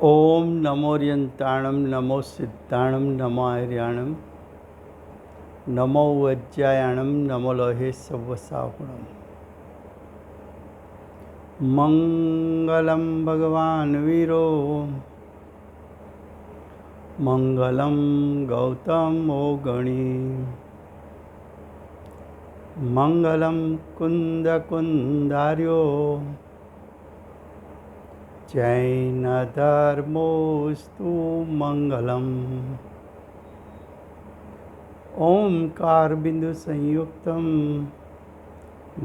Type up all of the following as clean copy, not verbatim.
ओम नमोर्यंताणं नमो सिद्धाणं नमो आर्याणं नमो वज्रायाणं नमो लोहे सवसाहुणं। मंगलं भगवान् वीरो मंगलं गौतमो गणी मंगलं कुन्दकुन्दार्यो जैनधर्मोऽस्तु मंगलम्। ओंकार बिंदु संयुक्तं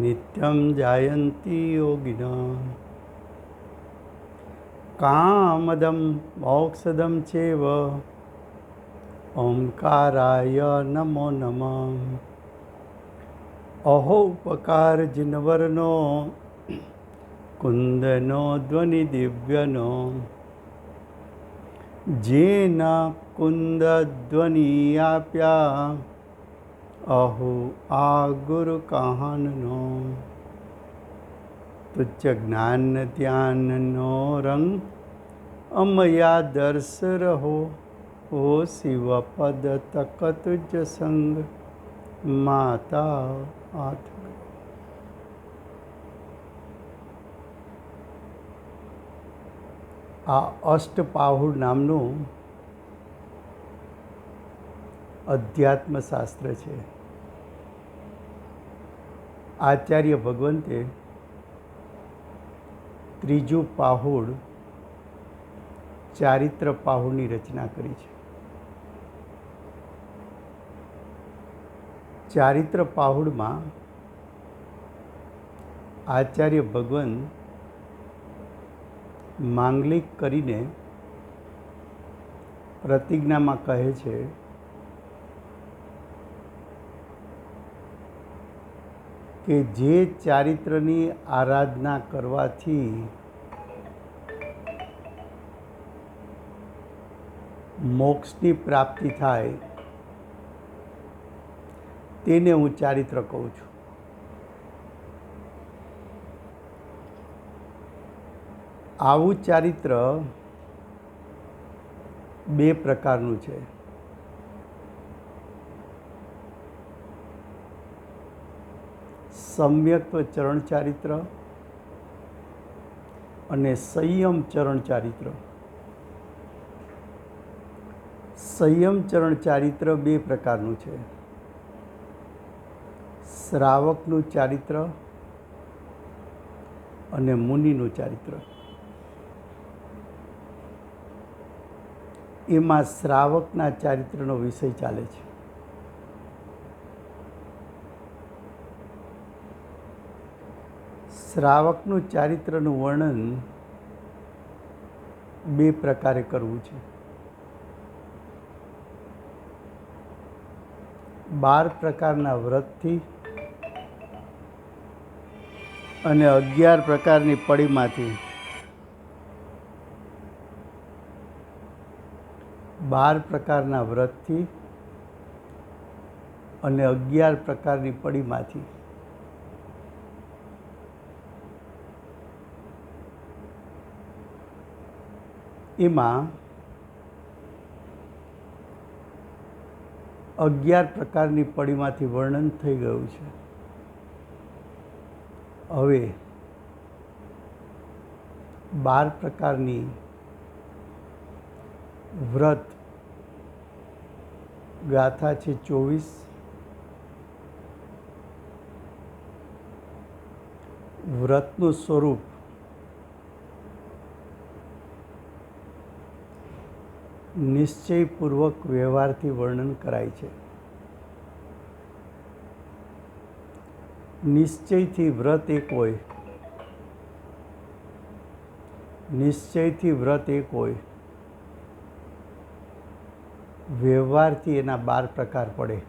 नित्यं जायन्ति योगिनः कामदं मोक्षदं चैव ओंकाराय नमो नमः। अहो उपकार जिनवरनो कुंदनो ध्वनि दिव्यनो जेन कुंद ध्वनि आप्या अहो आ गुरु कहाननो तुच्छ ज्ञान ध्यान नो रंग अमया दर्श रहो ओ शिव पद तक तुझ संग माता आठ। आ अष्टपाहुड़ नामनु अध्यात्मशास्त्र है। आचार्य भगवंते त्रीजू पाहुड़ चारित्र पाहुड़नी रचना करी है। चारित्र पाहुड़ में आचार्य भगवान मांगलिक करीने प्रतिज्ञा में कहे छे कि जे चारित्रनी आराधना करवाथी मोक्षनी प्राप्ति थाय तेने हूँ चारित्र कहूँ छूँ। आवुं चारित्र बे प्रकारनुं छे। सम्यक्त्व चरण चारित्र अने संयम चरण चारित्र। संयम चरण चारित्र बे प्रकारनुं छे। श्रावकनुं चारित्र अने मुनिनुं चारित्र। एमां श्रावकना चारित्रनो विषय चाले छे। श्रावकनुं चारित्रनुं वर्णन बे प्रकारे करवुं छे। 12 प्रकारना व्रतथी अने 11 प्रकारनी पड़ीमांथी 12 प्रकारना व्रतथी अने 11 प्रकारनी पड़ीमांथी एमां 11 प्रकारनी पड़ीमांथी वर्णन थई गयुं छे। हवे 12 प्रकारनी व्रत गाथा छे 24। व्रतनुं स्वरूप निश्चयपूर्वक व्यवहारथी वर्णन कराय छे। निश्चयथी व्रत एक होय, निश्चयथी व्रत एक होय, व्यवहारथी एना 12 प्रकार पड़े।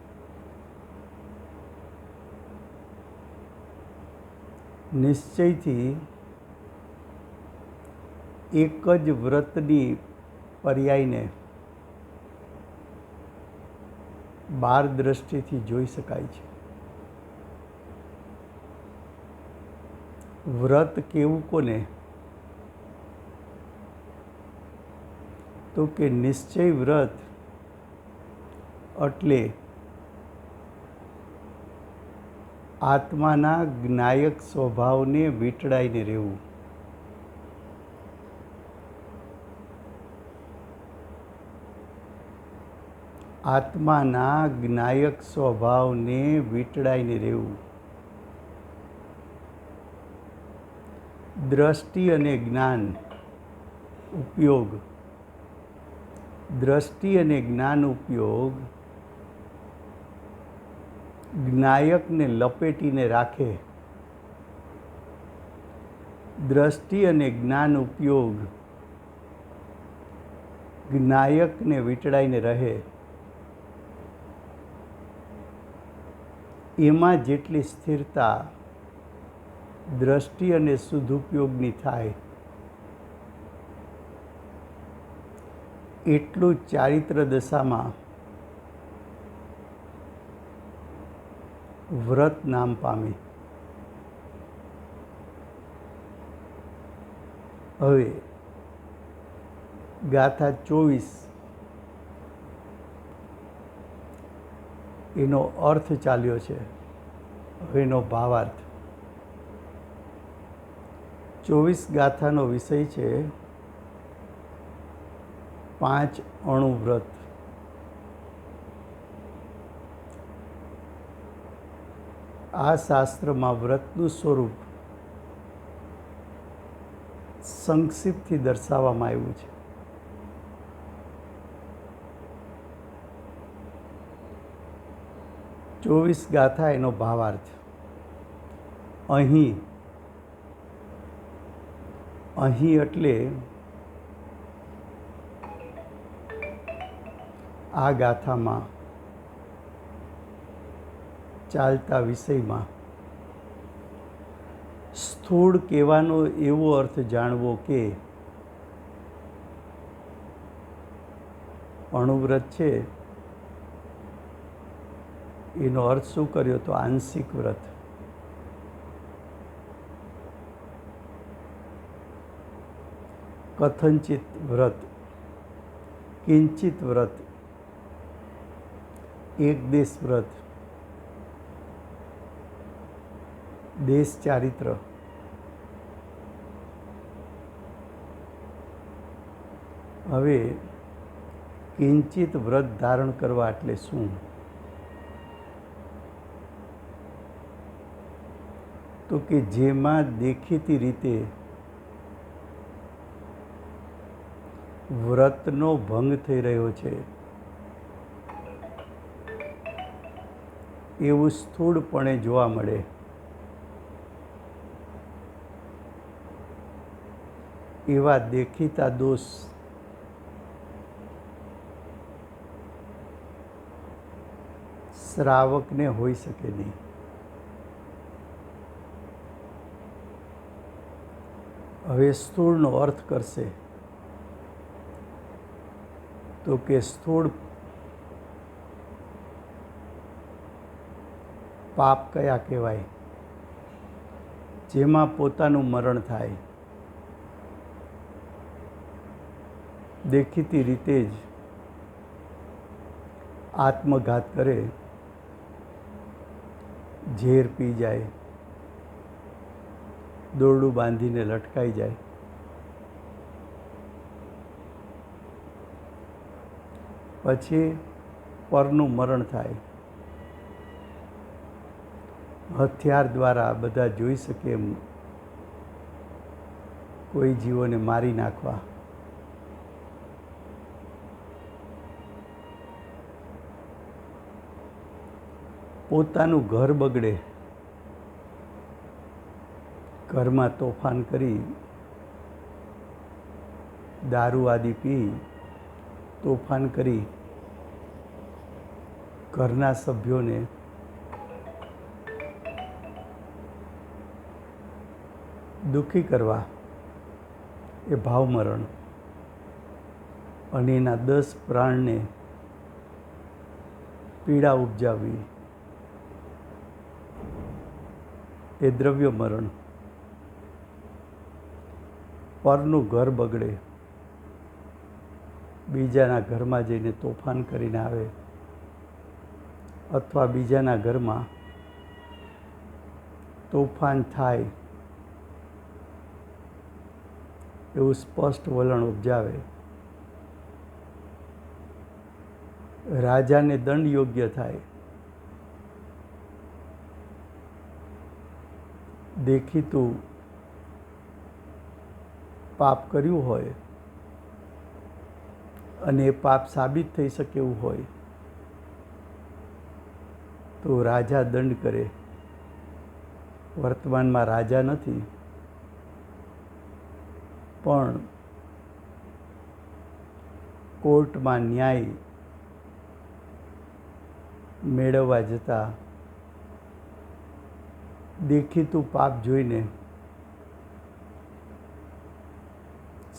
निश्चयथी एक ज व्रतनी पर्यायने 12 दृष्टिथी जोई शकाय छे। व्रत केवुं कोने તો કે નિશ્ચય વ્રત એટલે આત્માના જ્ઞાયક સ્વભાવને વીંટળાઈને રહેવું. આત્માના જ્ઞાયક સ્વભાવને વીંટળાઈને રહેવું. દ્રષ્ટિ અને જ્ઞાન ઉપયોગ. દ્રષ્ટિ અને જ્ઞાન ઉપયોગ જ્ઞાયકને લપેટીને રાખે. દ્રષ્ટિ અને જ્ઞાન ઉપયોગ જ્ઞાયકને વીંટળાઈને રહે. એમાં જેટલી સ્થિરતા દ્રષ્ટિ અને સદુપયોગની થાય એટલું ચારિત્ર દશામાં વ્રત નામ પામે. હવે ગાથા 24 એનો અર્થ ચાલ્યો છે. હવે એનો ભાવાર્થ. 24 ગાથાનો વિષય છે 5 અણુ વ્રત. આ શાસ્ત્રમાં વ્રતનું સ્વરૂપ સંક્ષિપ્તથી દર્શાવવામાં આવ્યું છે. ચોવીસ ગાથા એનો ભાવાર્થ. અહીં એટલે આ ગાથામાં ચાલતા વિષયમાં સ્થૂળ કહેવાનો એવો અર્થ જાણવો કે અણુવ્રત છે એનો અર્થ શું કર્યો તો આંશિક વ્રત. કથનચિત વ્રત, કિંચિત વ્રત, એક દેશ વ્રત, દેશ ચારિત્ર. હવે કિંચિત વ્રત ધારણ કરવા એટલે શું? તો કે જેમાં દેખીતી રીતે વ્રતનો ભંગ થઈ રહ્યો છે એવું સ્થૂળપણે જોવા મળે. એવા દેખીતા દોષ શ્રાવકને હોઈ શકે નહીં. હવે સ્થૂળનો અર્થ કરશે તો કે સ્થૂળ પાપ કયા કહેવાય? જેમાં પોતાનું મરણ થાય, દેખીતી રીતે જ આત્મઘાત કરે, ઝેર પી જાય, દોરડું બાંધીને લટકાઈ જાય, પછી પરનું મરણ થાય. હથિયાર દ્વારા બધા જોઈ શકે એમ કોઈ જીવોને મારી નાખવા. પોતાનું ઘર બગડે, ઘરમાં તોફાન કરી, દારૂ આદિ પી તોફાન કરી ઘરના સભ્યોને દુઃખી કરવા એ ભાવમરણ. અને એના 10 પ્રાણને પીડા ઉપજાવવી એ દ્રવ્ય મરણ. પરનું ઘર બગડે, બીજાના ઘરમાં જઈને તોફાન કરીને આવે અથવા બીજાના ઘરમાં તોફાન થાય એવું સ્પષ્ટ વલણ ઉપજાવે, રાજાને દંડ યોગ્ય થાય, દેખીતું પાપ કર્યું હોય અને એ પાપ સાબિત થઈ શકે એવું હોય તો રાજા દંડ કરે. વર્તમાનમાં રાજા નથી, પણ કોર્ટમાં ન્યાય મેળવવા જતાં દેખીતું પાપ જોઈને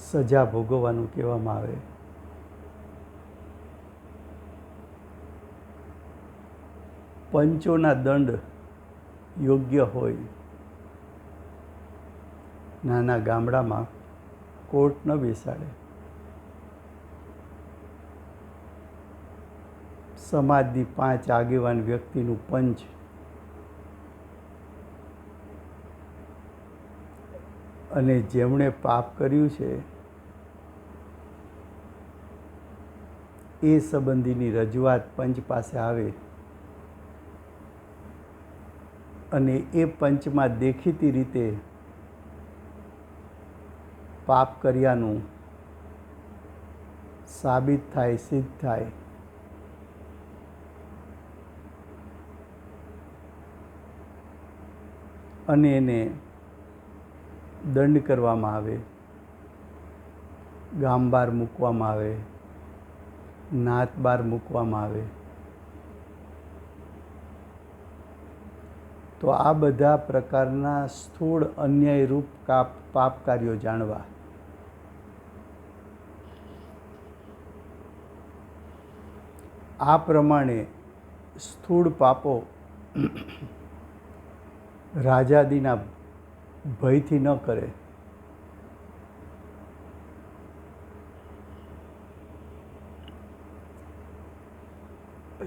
સજા ભોગવવાનું કહેવામાં આવે. પંચોના દંડ યોગ્ય હોય. નાના ગામડામાં કોર્ટ ન બેસાડે, સમાજની 5 આગેવાન વ્યક્તિનું પંચ અને જેમણે પાપ કર્યું છે એ સંબંધીની રજૂઆત પંચ પાસે આવે અને એ પંચમાં દેખીતી રીતે પાપ કર્યાનું સાબિત થાય, સિદ્ધ થાય, અને એને દંડ કરવામાં આવે, ગામ બહાર મૂકવામાં આવે, નાત બહાર મૂકવામાં આવે. તો આ બધા પ્રકારના સ્થૂળ અન્યાયરૂપ પાપ કાર્યો જાણવા. આ પ્રમાણે સ્થૂળ પાપો રાજાદીના ભયથી ન કરે,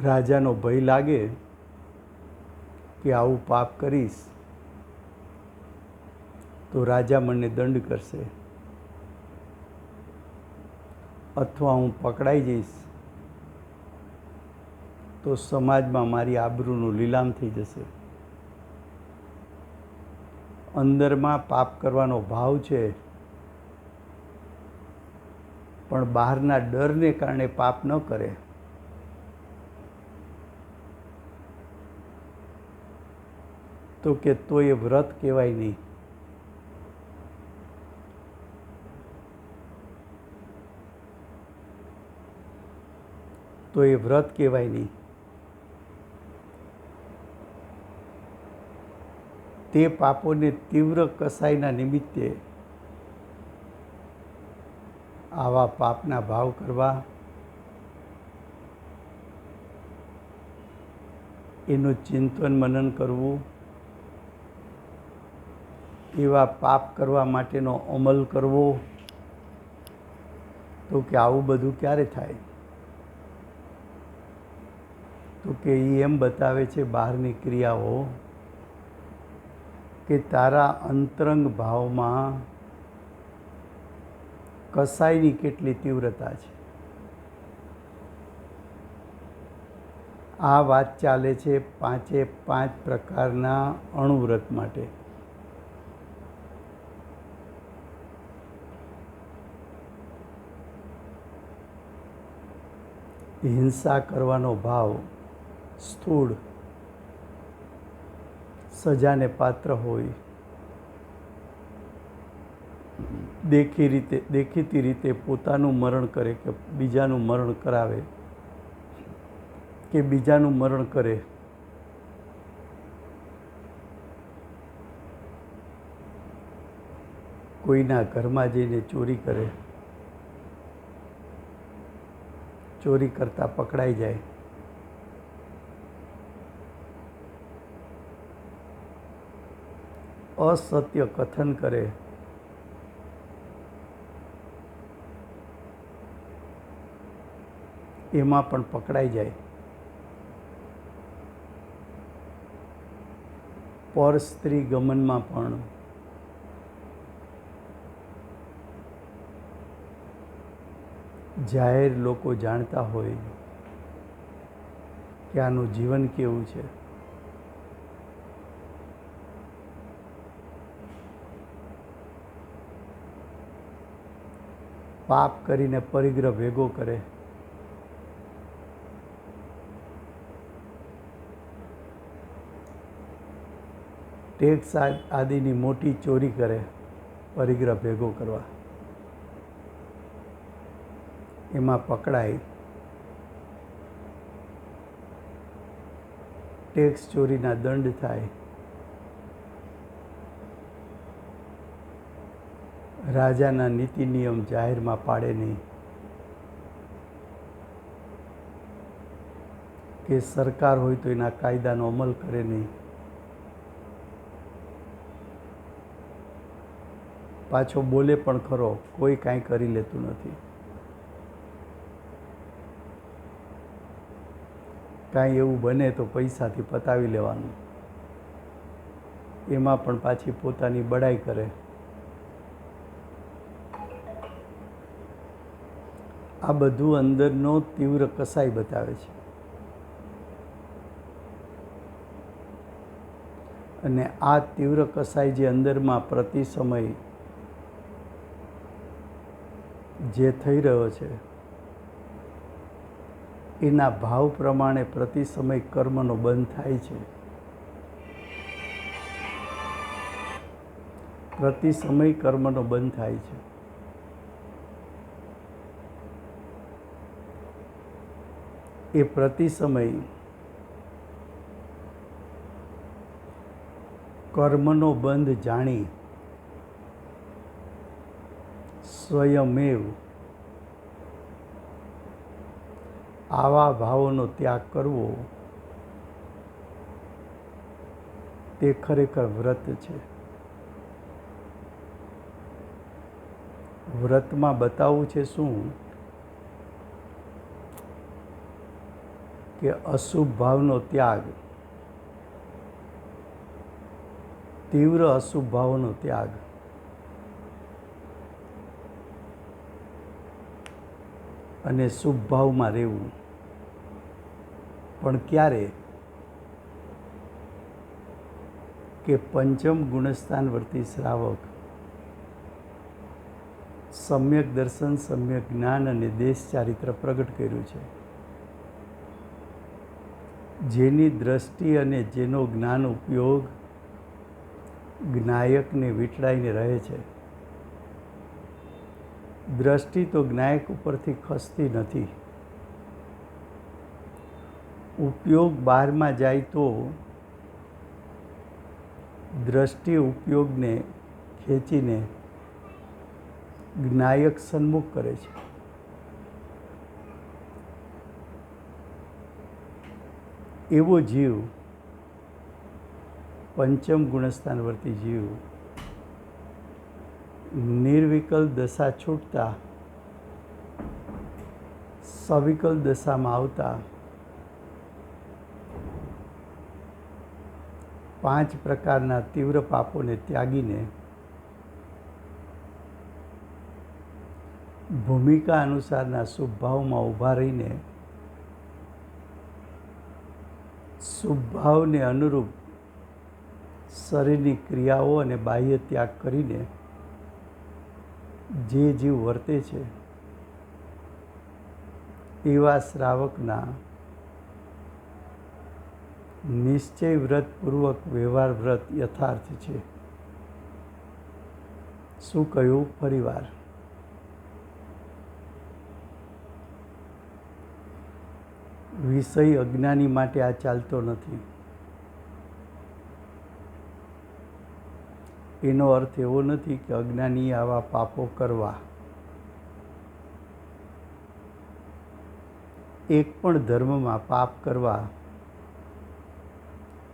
રાજાનો ભય લાગે કે આવું પાપ કરીશ તો રાજા મને દંડ કરશે અથવા હું પકડાઈ જઈશ તો સમાજમાં મારી આબરૂનું લીલામ થઈ જશે. અંદરમાં પાપ કરવાનો ભાવ છે, પણ બહારના ડરને કારણે પાપ ન કરે તો કે તો એ વ્રત કહેવાય નહીં. તો એ વ્રત કહેવાય નહીં. તે પાપોને તીવ્ર કસાઈના નિમિત્તે આવા પાપના ભાવ કરવા, એનું ચિંતન મનન કરવું, એવા પાપ કરવા માટેનો અમલ કરવો, તો કે આવું બધું ક્યારે થાય? તો કે એ એમ બતાવે છે બહારની ક્રિયાઓ કે તારા અંતરંગ ભાવમાં કસાઈની કેટલી તીવ્રતા છે. આ વાત ચાલે છે 5 પ્રકારના અણુવ્રત માટે. હિંસા કરવાનો ભાવ સ્થૂળ, સજાને પાત્ર હોય, દેખીતી રીતે પોતાનું મરણ કરે કે બીજાનું મરણ કરાવે કે બીજાનું મરણ કરે, કોઈના ઘરમાં જઈને ચોરી કરે, ચોરી કરતા પકડાઈ જાય, અસત્ય કથન કરે, એમાં પણ પકડાઈ જાય, પર સ્ત્રી ગમનમાં પણ જાહેર લોકો જાણતા હોય કે આનું જીવન કેવું છે, પાપ કરીને પરિગ્રહ ભેગો કરે, ટેક્સ આદિની મોટી ચોરી કરે પરિગ્રહ ભેગો કરવા, એમાં પકડાય, ટેક્સ ચોરીના દંડ થાય, રાજાના નીતિ નિયમ જાહેરમાં પાડે નહીં, કે સરકાર હોય તો એના કાયદાનો અમલ કરે નહીં, પાછો બોલે પણ ખરો, કોઈ કાંઈ કરી લેતું નથી, કાંઈ એવું બને તો પૈસાથી પતાવી લેવાનું, એમાં પણ પાછી પોતાની બડાઈ કરે. આ બધું અંદરનો તીવ્ર કસાઈ બતાવે છે. અને આ તીવ્ર કસાઈ જે અંદરમાં પ્રતિ સમય જે થઈ રહ્યો છે, એના ભાવ પ્રમાણે પ્રતિ સમય કર્મનો બંધ થાય છે. પ્રતિ સમય કર્મનો બંધ થાય છે. એ પ્રતિ સમય કર્મનો બંધ જાણી સ્વયમેવ આવા ભાવોનો ત્યાગ કરવો, તે ખરેખર વ્રત છે. વ્રતમાં બતાવવું છે શું? કે અશુભ ભાવનો ત્યાગ, તીવ્ર અશુભ ભાવનો ત્યાગ, અને શુભ ભાવમાં રહેવું. પણ ક્યારે? કે પંચમ ગુણસ્થાનવર્તી શ્રાવક સમ્યક દર્શન, સમ્યક જ્ઞાન અને દેશ ચારિત્ર પ્રગટ કર્યું છે. જેની દ્રષ્ટિ અને જેનો જ્ઞાન ઉપયોગ જ્ઞાયકને વીંટળાઈને રહે છે. દ્રષ્ટિ તો જ્ઞાયક ઉપરથી ખસતી નથી. ઉપયોગ બહારમાં જાય તો દ્રષ્ટિ ઉપયોગને ખેંચીને જ્ઞાયક સન્મુખ કરે છે. એવો જીવ, પંચમ ગુણસ્થાનવર્તી જીવ, નિર્વિકલ દશા છૂટતા સવિકલ દશામાં આવતા 5 પ્રકારના તીવ્ર પાપોને ત્યાગીને ભૂમિકા અનુસારના શુભ ભાવમાં ઊભા રહીને શુભ ભાવને અનુરૂપ શરીરની ક્રિયાઓ અને બાહ્ય ત્યાગ કરીને જે જીવ વર્તે છે, એવા શ્રાવકના નિશ્ચય વ્રતપૂર્વક વ્યવહાર વ્રત યથાર્થ છે. શું કહ્યું? ફરીવાર. વિષય અજ્ઞાની માટે આ ચાલતો નથી. એનો અર્થ એવો નથી કે અજ્ઞાનીએ આવા પાપો કરવા. એક પણ ધર્મમાં પાપ કરવા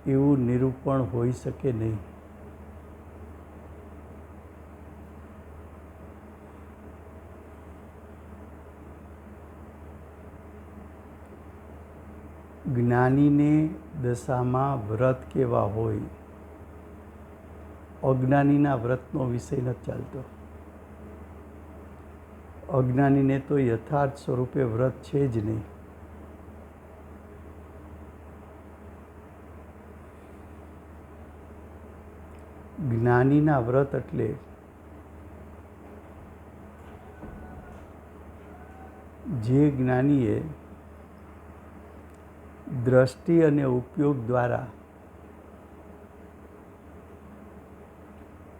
એવું નિરૂપણ હોઈ શકે નહીં. જ્ઞાનીને દશામાં વ્રત કેવા હોય, અજ્ઞાનીના વ્રતનો વિષય નથી ચાલતો. અજ્ઞાનીને તો યથાર્થ સ્વરૂપે વ્રત છે જ નહીં. જ્ઞાનીના વ્રત એટલે જે જ્ઞાનીએ દ્રષ્ટિ અને ઉપયોગ દ્વારા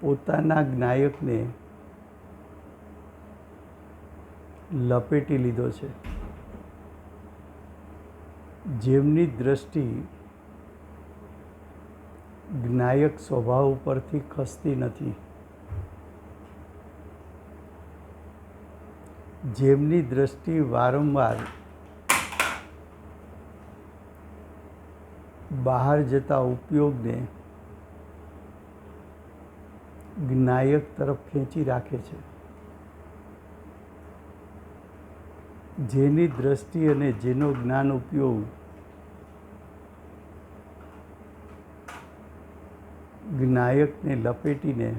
પોતાના જ્ઞાયકને લપેટી લીધો છે, જેમની દ્રષ્ટિ જ્ઞાયક સ્વભાવ ઉપરથી ખસતી નથી, જેમની દ્રષ્ટિ વારંવાર બહાર જતા ઉપયોગને જ્ઞાયક તરફ ખેંચી રાખે છે, જેની દ્રષ્ટિ અને જેનો જ્ઞાન ઉપયોગ જ્ઞાયકને લપેટીને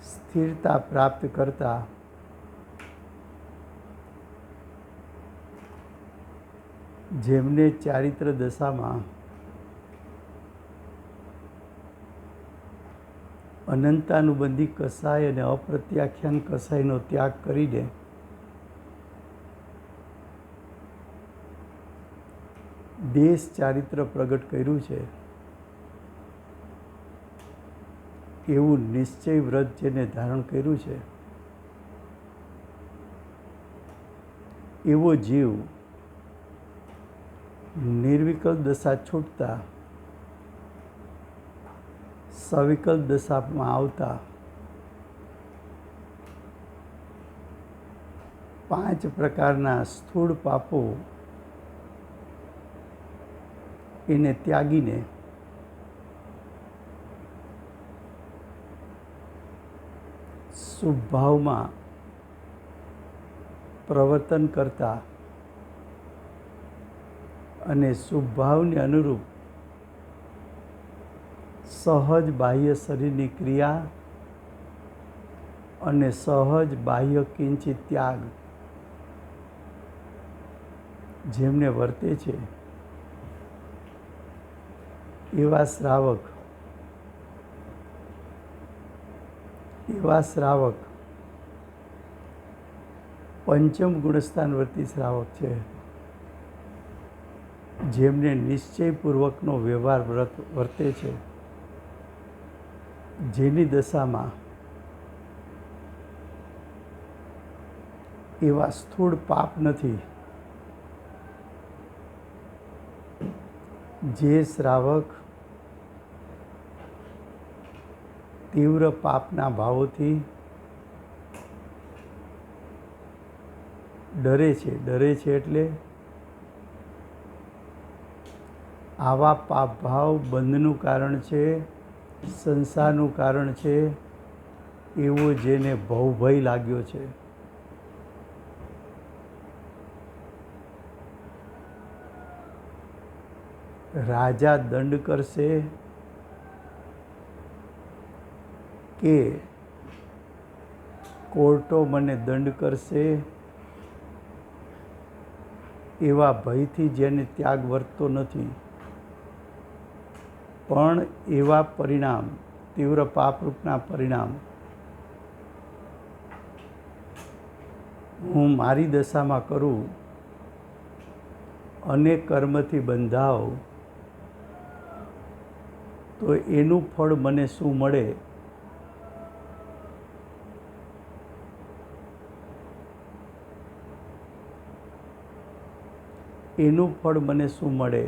સ્થિરતા પ્રાપ્ત કરતા જેમને ચારિત્ર દશામાં અનંતાનુબંધી કસાય અને અપ્રત્યાખ્યાન કસાયનો ત્યાગ કરીને દેશ ચારિત્ર પ્રગટ કર્યું છે, એવું નિશ્ચય વ્રત જેને ધારણ કર્યું છે, એવો જીવ નિર્વિકલ્પ દશા છૂટતા સવિકલ્પ દશામાં આવતા 5 પ્રકારના સ્થૂળ પાપો એને ત્યાગીને શુભ ભાવમાં પ્રવર્તન કરતા અને શુભ ભાવને અનુરૂપ સહજ બાહ્ય શરીરની ક્રિયા અને સહજ બાહ્ય કિંચિત ત્યાગ જેમને વર્તે છે, એવા શ્રાવક પંચમ ગુણસ્થાનવર્તી શ્રાવક છે, જેમને નિશ્ચયપૂર્વકનો વ્યવહાર વર્તે છે, જેની દશામાં એવા સ્થૂળ પાપ નથી. જે શ્રાવક તીવ્ર પાપના ભાવોથી ડરે છે એટલે આવા પાપ ભાવ બંધનું કારણ છે, સંસારનું કારણ છે, એવો જેને ભવભય લાગ્યો છે, રાજા દંડ કરશે કે કોર્ટો મને દંડ કરશે, એવા ભયથી જેને ત્યાગ વર્તતો નથી, પણ એવા પરિણામ તીવ્ર પાપરૂપના પરિણામ હું મારી દશામાં કરું અને કર્મથી બંધાવ તો એનું ફળ મને શું મળે? એનું ફળ મને શું મળે?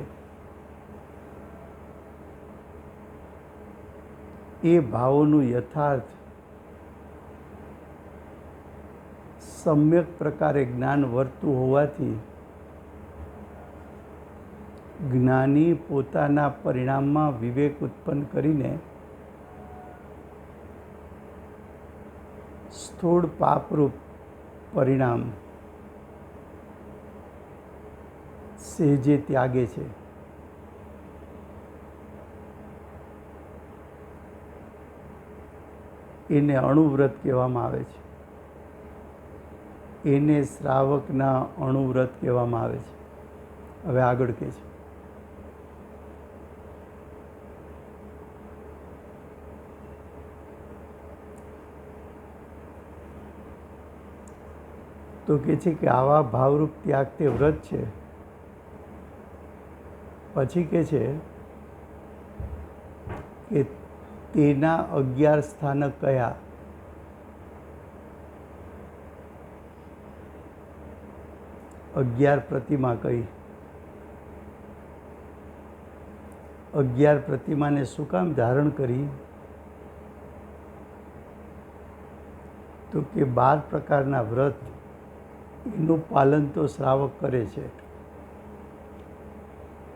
એ ભાવોનું યથાર્થ સમ્યક પ્રકારે જ્ઞાન વર્તું હોવાથી જ્ઞાની પોતાના પરિણામમાં વિવેક ઉત્પન્ન કરીને સ્થૂળ પાપરૂપ પરિણામ સહેજે ત્યાગે છે, એને અણુવ્રત કહેવામાં આવે છે. એને શ્રાવકના અણુવ્રત કહેવામાં આવે છે. હવે આગળ કહે છે, તો કહે છે કે આવા ભાવરૂપ ત્યાગ તે વ્રત છે. પછી કહે છે કે તેના 11 સ્થાનક કયા? 11 પ્રતિમા કઈ? 11 પ્રતિમાને શું કામ ધારણ કરી? તો કે 12 પ્રકારના વ્રત એનું પાલન તો શ્રાવક કરે છે,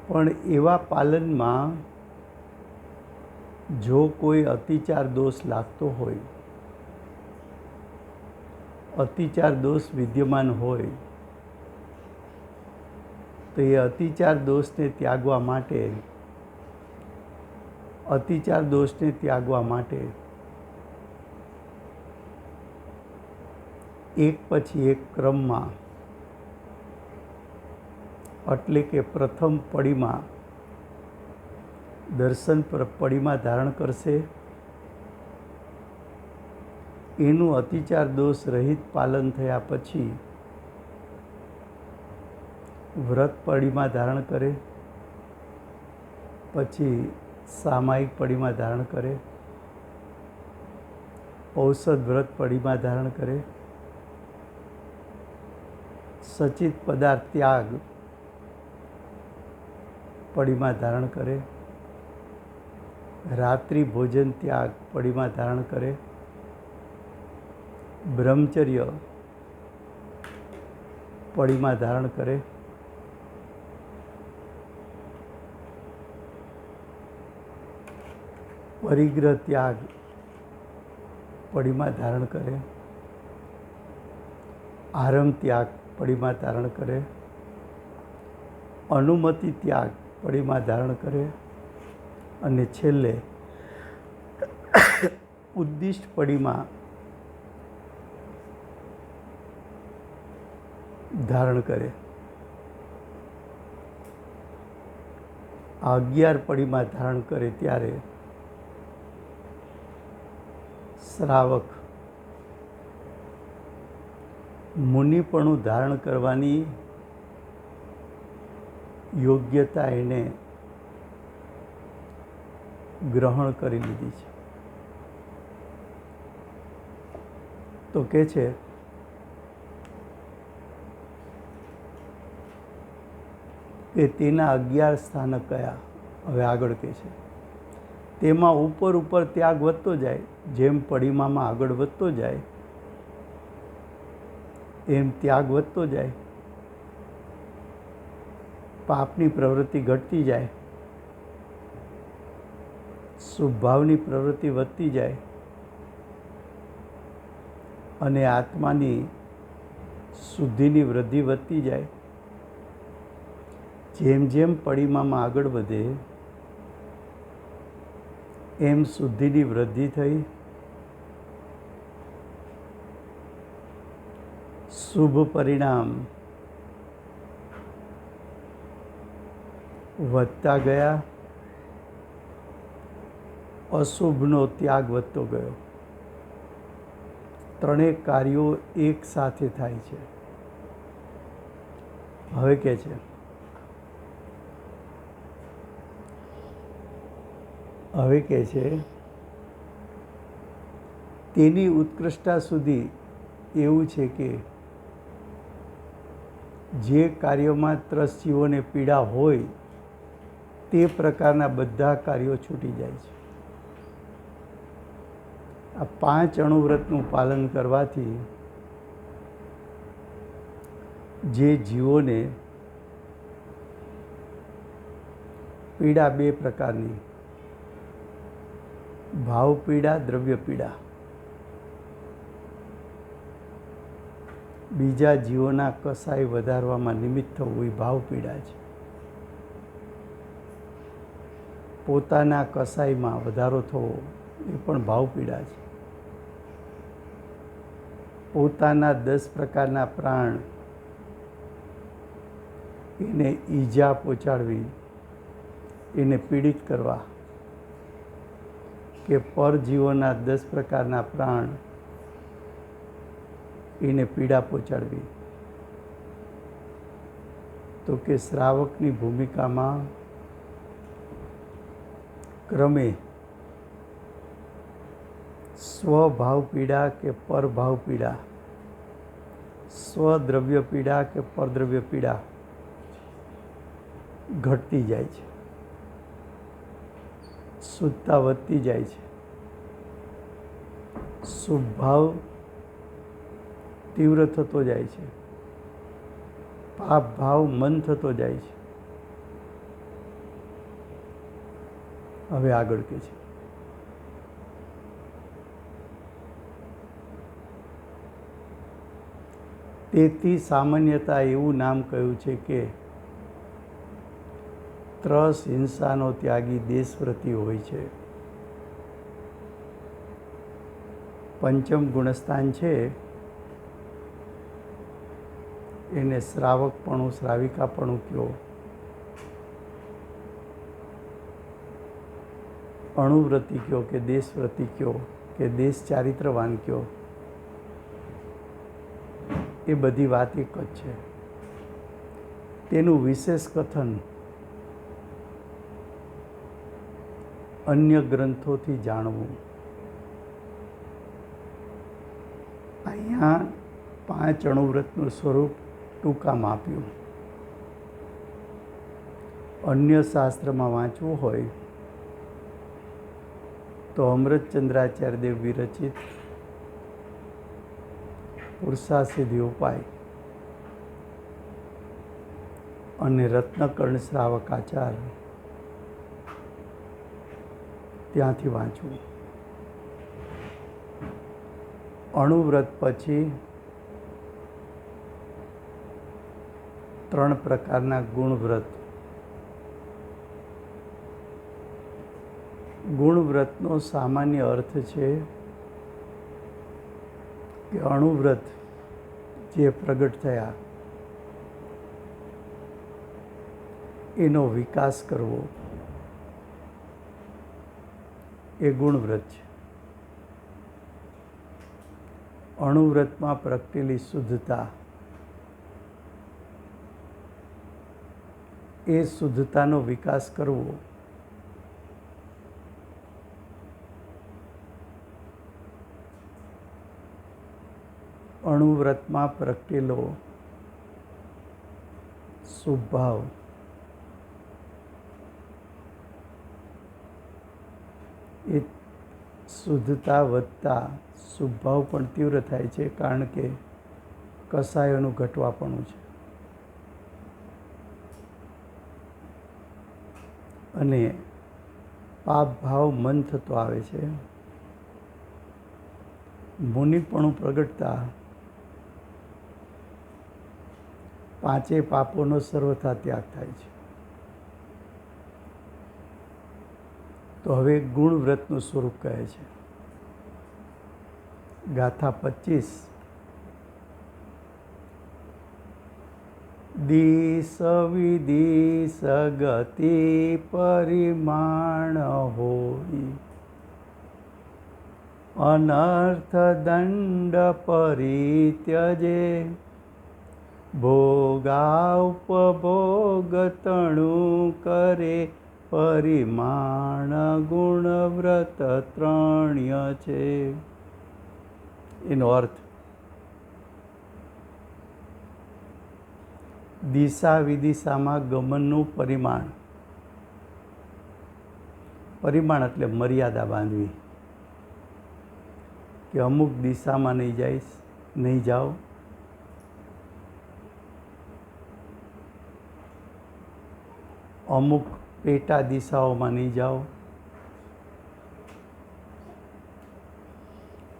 પણ એવા પાલનમાં જો કોઈ અતિચાર દોષ લાગતો હોય, અતિચાર દોષ વિદ્યમાન હોય, તો એ અતિચાર દોષને ત્યાગવા માટે, અતિચાર દોષને ત્યાગવા માટે એક પછી એક ક્રમમાં, એટલે કે પ્રથમ પડીમાં દર્શન પર પડીમાં ધારણ કરશે. એનું અતિચાર દોષ રહિત પાલન થયા પછી વ્રત પડીમાં ધારણ કરે, પછી સામાયિક પડીમાં ધારણ કરે, ઔષધ વ્રત પડીમાં ધારણ કરે, સચિત પદાર્થ ત્યાગ પડીમાં ધારણ કરે, રાત્રિ ભોજન ત્યાગ પડીમાં ધારણ કરે, બ્રહ્મચર્ય પડીમાં ધારણ કરે, પરિગ્રહ ત્યાગ પડીમાં ધારણ કરે, આરંભ ત્યાગ પડીમાં ધારણ કરે, અનુમતિ ત્યાગ પડીમાં ધારણ કરે, અને છેલ્લે ઉદ્દિષ્ટ પડીમાં ધારણ કરે. આ 11 પડીમાં ધારણ કરે ત્યારે શ્રાવક મુનિપણું ધારણ કરવાની યોગ્યતા એને ગ્રહણ કરી લીધી છે. તો કે છે કે તેના 11 સ્થાનક કયા? હવે આગળ કહે છે, તેમાં ઉપર ઉપર ત્યાગ વધતો જાય, જેમ પડીમામાં આગળ વધતો જાય એમ ત્યાગ વધતો જાય, પાપની પ્રવૃત્તિ ઘટતી જાય, શુભ ભાવની પ્રવૃત્તિ વધતી જાય, અને આત્માની શુદ્ધિની વૃદ્ધિ વધતી જાય. જેમ જેમ પડીમામાં આગળ વધે એમ શુદ્ધિની વૃદ્ધિ થઈ, શુભ પરિણામ વધતા ગયા, અશુભનો ત્યાગ વધતો ગયો. ત્રણેય કાર્યો એક સાથે થાય છે. હવે કહે છે, તેની ઉત્કૃષ્ટતા સુધી એવું છે કે જે કાર્યોમાં ત્રસ્ત જીવોને પીડા હોય તે પ્રકારના બધા કાર્યો છૂટી જાય છે. આ 5 અણુવ્રતનું પાલન કરવાથી જે જીવોને પીડા 2 પ્રકારની, ભાવ પીડા, દ્રવ્ય પીડા, બીજા જીવોના કસાય વધારવામાં નિમિત્ત થવું એ ભાવ પીડા છે. પોતાના કસાઈમાં વધારો થવો એ પણ ભાવપીડા છે. પોતાના 10 પ્રકારના પ્રાણ એને ઈજા પહોંચાડવી, એને પીડિત કરવા, કે પરજીવોના 10 પ્રકારના પ્રાણ એને પીડા પહોંચાડવી, તો કે શ્રાવકની ભૂમિકામાં ક્રમે સ્વભાવ પીડા કે પરભાવ પીડા, સ્વદ્રવ્ય પીડા કે પરદ્રવ્ય પીડા ઘટતી જાય છે, શુદ્ધતા વધતી જાય છે, શુભ ભાવ તીવ્ર થતો જાય છે, પાપ ભાવ મન થતો જાય છે. હવે આગળ કે છે, તેથી સામાન્યતા એવું નામ કહ્યું છે કે ત્રસ હિંસાનો ત્યાગી દેશવ્રતી હોય છે. પંચમ ગુણસ્થાન છે એને શ્રાવકપણું, શ્રાવિકાપણું કયો, અણુવ્રતી કયો કે દેશવ્રતી કયો કે દેશ ચારિત્રવાન કયો, એ બધી વાત એક જ છે. તેનું વિશેષ કથન અન્ય ગ્રંથોથી જાણવું. અહીંયા 5 અણુવ્રતનું સ્વરૂપ ટૂંકામાં આપ્યું. અન્ય શાસ્ત્રમાં વાંચવું હોય તો અમૃતચંદ્રાચાર્ય દેવ વિરચિત પુરુષાસિદ્ધિ ઉપાય અને રત્નકર્ણ શ્રાવકાચાર ત્યાંથી વાંચવું. અણુવ્રત પછી 3 પ્રકારના ગુણવ્રત. ગુણવ્રતનો સામાન્ય અર્થ છે કે અણુવ્રત જે પ્રગટ થયા એનો વિકાસ કરવો એ ગુણવ્રત છે. અણુવ્રતમાં પ્રગટેલી શુદ્ધતા, એ શુદ્ધતાનો વિકાસ કરવો અણુવ્રતમાં પ્રગટેલો શુભભાવ, એ શુદ્ધતા વધતા શુભભાવ પણ તીવ્ર થાય છે, કારણ કે કસાયોનું ઘટવાપણું છે. અને પાપ ભાવ મન થતો આવે છે. મુનિપણું પ્રગટતા 5 પાપોનો સર્વથા ત્યાગ થાય છે. તો હવે ગુણવ્રતનું સ્વરૂપ કહે છે. ગાથા 25 દિશ વિદિશ ગતિ પરિમાણ હોય, અનર્થ દંડ પરિત્યજે, ભોગાઉપભોગ તણું કરે, પરિમાણ ગુણવ્રત ત્રણ્ય છે. એનો અર્થ દિશા વિદિશામાં ગમનનું પરિમાણ. પરિમાણ એટલે મર્યાદા બાંધવી, કે અમુક દિશામાં નહીં જાઓ, અમુક પેટા દિશાઓમાં નહીં જાઓ,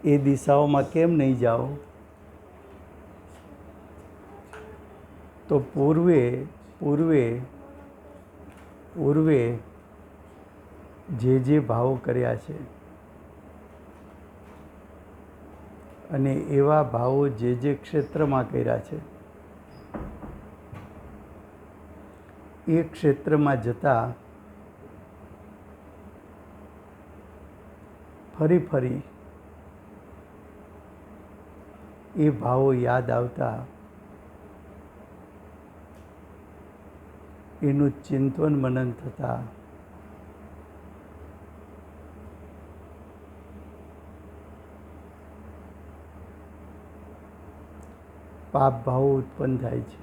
એ દિશાઓમાં કેમ નહીં જાઓ? તો પૂર્વે જે ભાવો કર્યા છે અને એવા ભાવો જે ક્ષેત્રમાં કર્યા છે એ ક્ષેત્રમાં જતાં ફરી એ ભાવો યાદ આવતા એનું ચિંતન મનન થતાં પાપ ભાવો ઉત્પન્ન થાય છે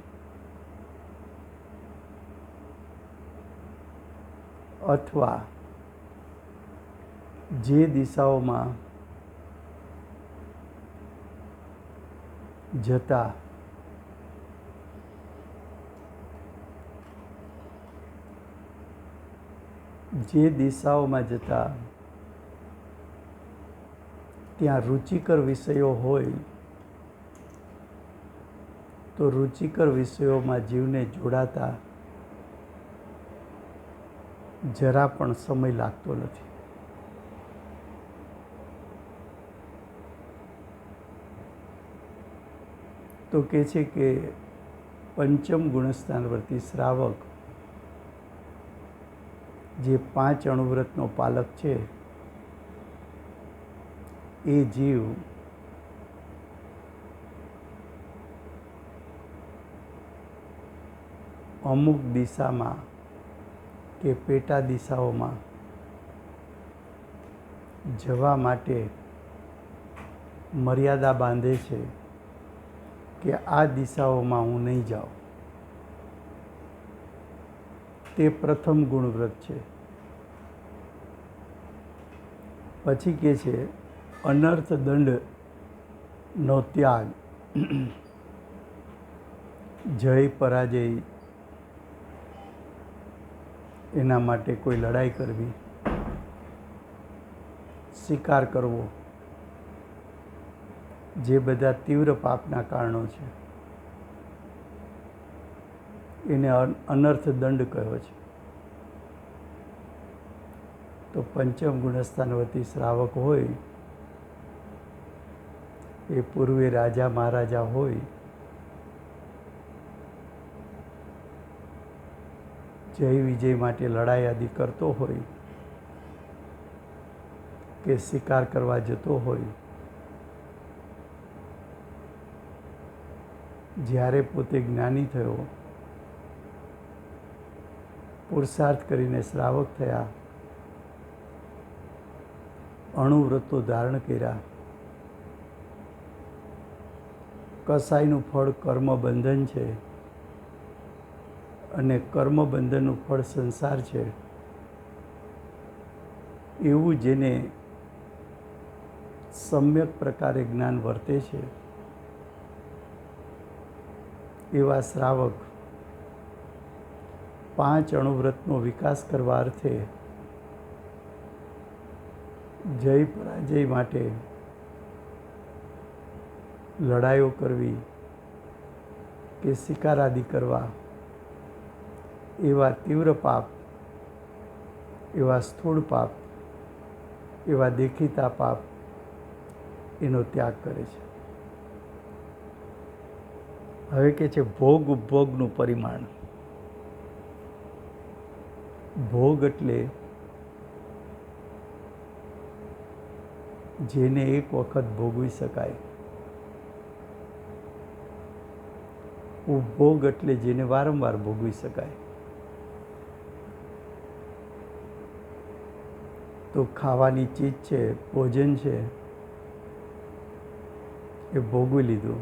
અથવા જે દિશાઓમાં જતા ત્યાં રુચિકર વિષયો હોય તો રુચિકર વિષયોમાં જીવને જોડાતા જરા પણ સમય લાગતો નથી. તો કહે છે કે પંચમ ગુણસ્થાનવર્તી શ્રાવક જે 5 અણુવ્રતનો પાલક છે એ જીવ અમુક દિશામાં કે પેટા દિશાઓમાં જવા માટે મર્યાદા બાંધે છે કે આ દિશાઓમાં હું નહીં જાઉં. તે પ્રથમ ગુણવ્રત છે. પછી કે છે અનર્થ દંડનો ત્યાગ, જય પરાજય એના માટે કોઈ લડાઈ કરવી, સ્વીકાર કરવો, જે બધા તીવ્ર પાપના કારણો છે એને અનર્થ દંડ કહ્યો છે. તો પંચમ ગુણસ્થાનવતી શ્રાવક હોય એ પૂર્વે રાજા મહારાજા હોય, જય વિજય માટે લડાઈ આદિ કરતો હોય કે શિકાર કરવા જતો હોય, જ્યારે પોતે જ્ઞાની થયો, પુરુષાર્થ કરીને શ્રાવક થયા, અણુવ્રતો ધારણ કર્યા, કસાયનું ફળ કર્મ બંધન છે અને કર્મ બંધનનું ફળ સંસાર છે એવું જેને સમ્યક પ્રકારે જ્ઞાન વર્તે છે એવા શ્રાવક 5 અણુવ્રતનો વિકાસ કરવા અર્થે જય પરાજય માટે લડાઈઓ કરવી કે શિકાર આદિ કરવા, એવા તીવ્ર પાપ, એવા સ્થૂળ પાપ, એવા દેખીતા પાપ એનો ત્યાગ કરે છે. હવે કે છે ભોગ ઉપભોગનું પરિમાણ. ભોગ એટલે જેને એક વખત ભોગવી શકાય, ઉપભોગ એટલે જેને વારંવાર ભોગવી શકાય. તો ખાવાની ચીજ છે, ભોજન છે, એ ભોગવી લીધું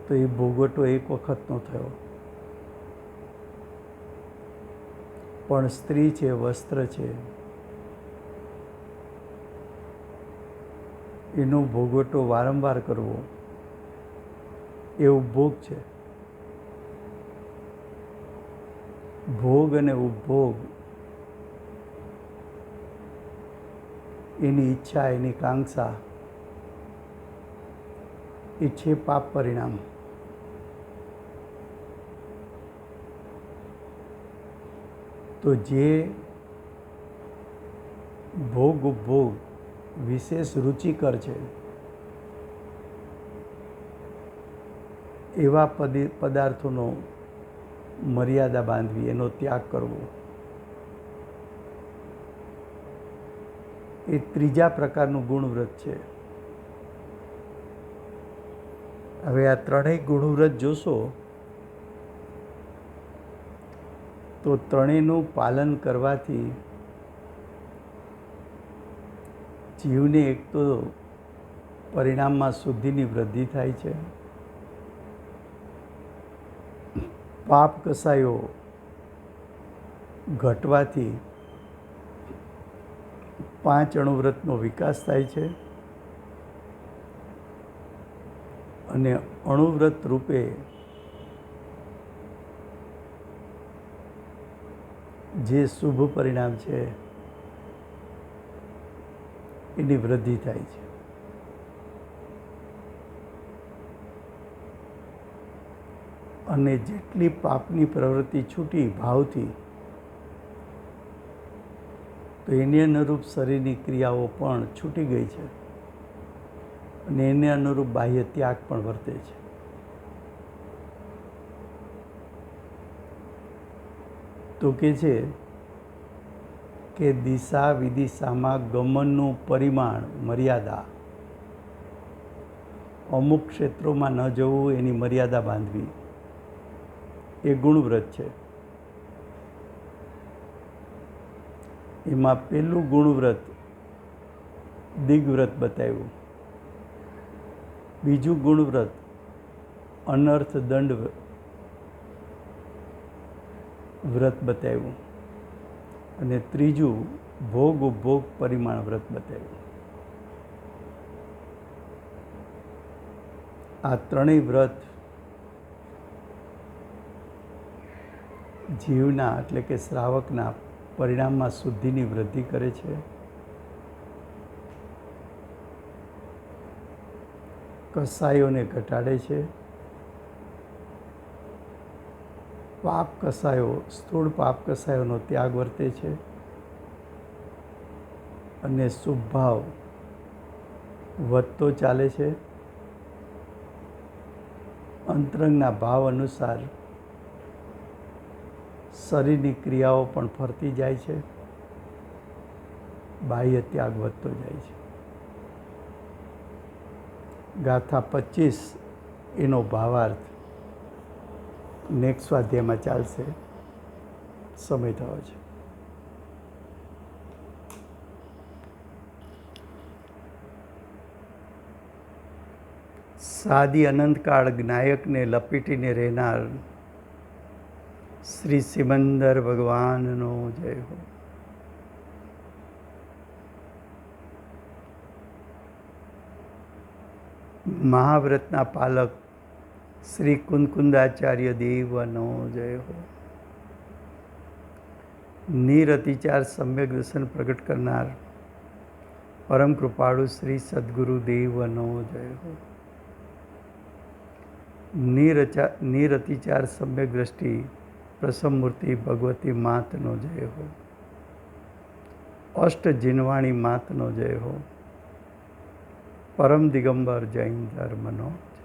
તો એ ભોગવટો એક વખતનો થયો. પણ સ્ત્રી છે, વસ્ત્ર છે, એનો ભોગવટો વારંવાર કરવો એ ઉપભોગ છે. ભોગ અને ઉપભોગ એની ઈચ્છા, એની કાંક્ષા એ છે પાપ પરિણામ. તો જે ભોગ ઉપભોગ વિશેષ રુચિકર છે એવા પદાર્થોનો મર્યાદા બાંધવી, એનો ત્યાગ કરવો, એ ત્રીજા પ્રકારનું ગુણવ્રત છે. હવે આ ત્રણેય ગુણવ્રત જોશો તો ત્રણેયનું પાલન કરવાથી જીવને એક તો પરિણામમાં શુદ્ધિની વૃદ્ધિ થાય છે, પાપ કસાયો ઘટવાથી 5 અણુવ્રતનો વિકાસ થાય છે અને અણુવ્રત રૂપે જે શુભ પરિણામ છે એની વૃદ્ધિ થાય છે. અને જેટલી પાપની પ્રવૃત્તિ છૂટી ભાવથી, તો એને અનુરૂપ શરીરની ક્રિયાઓ પણ છૂટી ગઈ છે અને એને અનુરૂપ બાહ્ય ત્યાગ પણ વર્તે છે. તો કે છે કે દિશા વિદિશામાં ગમનનું પરિમાણ મર્યાદા, અમુક ક્ષેત્રોમાં ન જવું એની મર્યાદા બાંધવી, એ ગુણવ્રત છે. એમાં પહેલું ગુણવ્રત દિગ્વ્રત બતાવ્યું, બીજું ગુણવ્રત અનર્થ દંડ વ્રત બતાવ્યું અને ત્રીજું ભોગ ઉપભોગ પરિમાણ વ્રત બતાવ્યું. આ ત્રણેય વ્રત જીવના એટલે કે શ્રાવકના પરિણામમાં શુદ્ધિની વૃદ્ધિ કરે છે, કસાયોને ઘટાડે છે, પાપ કસાયો સ્થૂળ પાપ કસાયોનો ત્યાગ વર્તે છે અને શુભ ભાવ વધતો ચાલે છે. અંતરંગના ભાવ અનુસાર શરીરની ક્રિયાઓ પણ ફરતી જાય છે, બાહ્ય ત્યાગ વધતો જાય છે. ગાથા 25 એનો ભાવાર્થ નેક્સ્ટ સ્વાધ્યાયમાં ચાલશે. સમય થયો છે. સાદી અનંતકાળ જ્ઞાયકને લપેટીને રહેનાર શ્રી સિમંદર ભગવાનનો જય હો. મહાવ્રતના પાલક શ્રી કુંદકુંદાચાર્ય દેવનો જય હો. નિરતિચાર સમ્યક દર્શન પ્રગટ કરનાર પરમ કૃપાળુ શ્રી સદગુરુ દેવનો જય હો. નિરતિચાર સમ્યક દ્રષ્ટિ પ્રસમમૂર્તિ ભગવતી માતનો જય હો. અષ્ટ જીનવાણી માતનો જય હો. પરમ દિગંબર જૈન ધર્મનો જય.